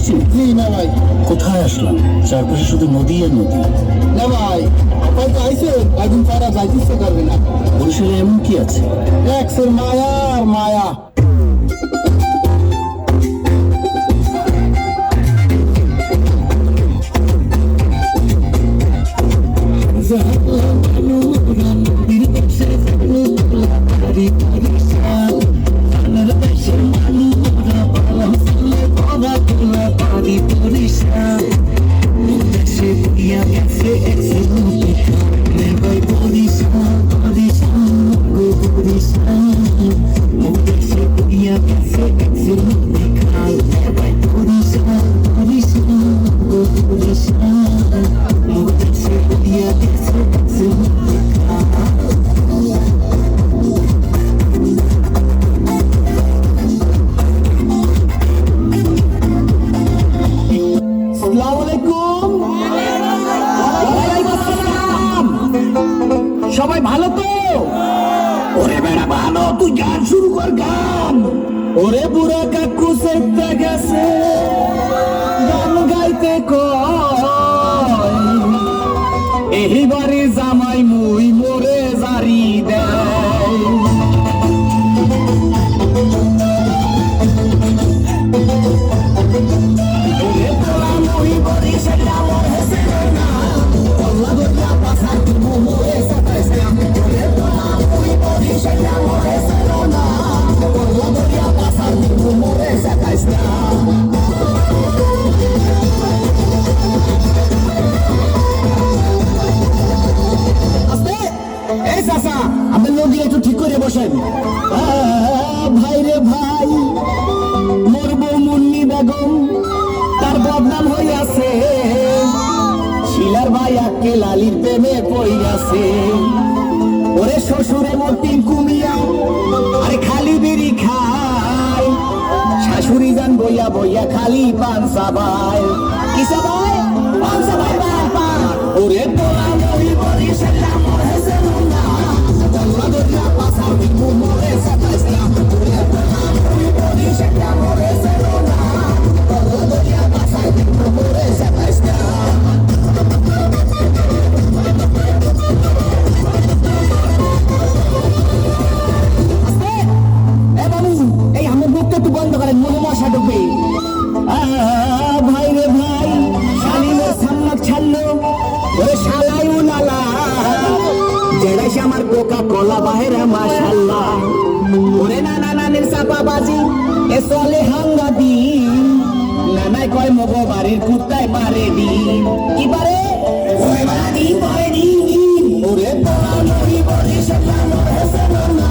আসছি? জি না ভাই। কোথায় আসলাম? চারপাশে শুধু নদী আর নদী। না ভাই, হয়তো আইসে একদিন তারা যাইতে ইচ্ছে করবে না। বরিশালে এমন কি আছে? এক্সের মায়া আর মায়া। সবাই ভালো তো? ওরে বেড়া ভালো, তুই গান শুরু কর, গান। ওরে বুড়া কাকু সেটা গেছে গান গাইতে কয়, এইবারে জামাই মুই মোরে জারি দেয়। ওরে পোলা মুই বরিশাল আমার হেসে না, পল্লা দরিয়া পাশা তুমি মোরে সাতাইছে। ওরে পোলা মুই বরিশাল আমার হেসে না, পল্লা দরিয়া পাশা তুমি মোরে সাতাইছে। এই চাচা, আপনার নদী একটু ঠিক করে বসেন। ভাই রে ভাই, মোর বউ মুন্নি বেগম তার বদনাম হইয়াছে, শিলার ভাই আকে লালির প্রেমে পড়িয়াছে। ওরে শ্বশুরে মোর টিঙ্কু মিয়া আরে খালি বিড়ি খায়, শাশুড়ি যান বইয়া বইয়া খালি পান সাবাই। কি সাবাই? পান সাবাই, পান পান। ওরে পোলা মই বরিশাল আমার হেসে না, পল্লা দরিয়া পাশা তুমি মোরে সাতাইছে। ওরে পোলা মই বরিশাল আমার হেসে না, পল্লা দরিয়া পাশা তুমি মোরে সাতাইছে। এই আমার বুকটা একটু বন্ধ করেন, মনে মশা ঢুকবে। ভাই রে ভাই, শালিমের সামনে ছাড়লো ওরে শালাই উনালা, জেড়াইছে আমার কোকা কোলা বাহেরা মাশাল্লাহ। ওরে নানা নানির চাপা বাজি এ চলে হাঙ্গা দি, নানাই কয় মগো বাড়ির কুত্তায় পারে দি। কি পারে? ওরে বাড়ি পারে দি। ওরে পোলা নই বরিশাল আমার হেসে না,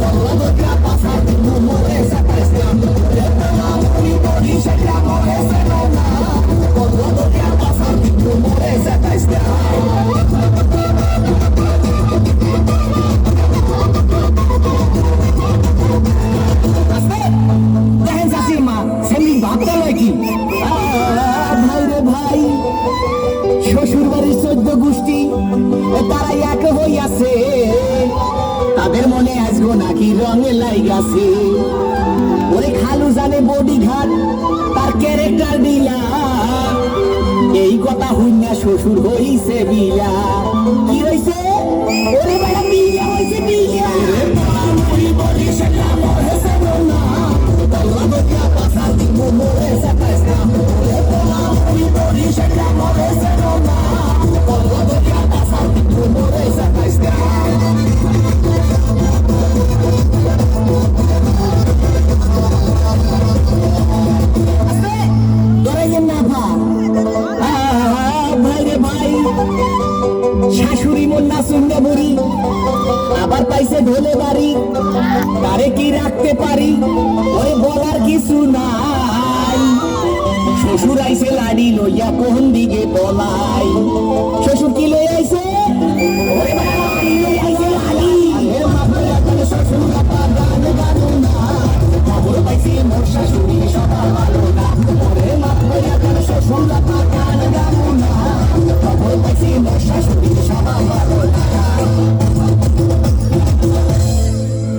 পল্লা দরিয়া পাশা তুমি মোরে সাতাইছে। ওরে পোলা নই বরিশাল আমার হেসে না, পল্লা দরিয়া পাশা তুমি মোরে সাতাইছে। দেখেন চাষির মা সেমনি ভাবতে লয় কি? ভাই রে ভাই, শ্বশুর বাড়ির 14 গোষ্ঠী তারা এক হইয়াছে, তাদের মনে আসবো নাকি রঙে লাইগাছে। ওরে খালু জানে বডি ঘাট তার ক্যারেক্টার দিলা, এই কথা হইনা শ্বশুর হইছে বিয়া। কি হইছে? ওরে বেটা বিয়া হইছে, বিয়া। ওরে পোলা মুই বরিশাল আমার হেসে না, পল্লা দরিয়া পাশা তুমি মোরে সাতাইছে। ওরে পোলা মুই বরিশাল আমার হেসে না, পল্লা দরিয়া পাশা তুমি মোরে সাতাইছে। ভাই রে ভাই, শাশুড়ি মন্না সুন্দর বুড়ি আবার পাইছে ঢোলে বাড়ি, তারে কি রাখতে পারি ওই বলার কিছু নাই। শ্বশুর আইছে লাড়ি লইয়া কোন দিকে পলাই, শ্বশুর কি লই আইছে? ওরে ভাই লই আইছে লাড়ি। শ্বশুর গান গানো না, খবর পাইছি মোর শাশুড়ি সবার ভালো না। ওরে মাথা শ্বশুর গান গানো না, খবর পাইছি মোর শাশুড়ি সবার ভালো না।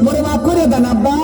মোরে মাফ করে দেন আব্বা।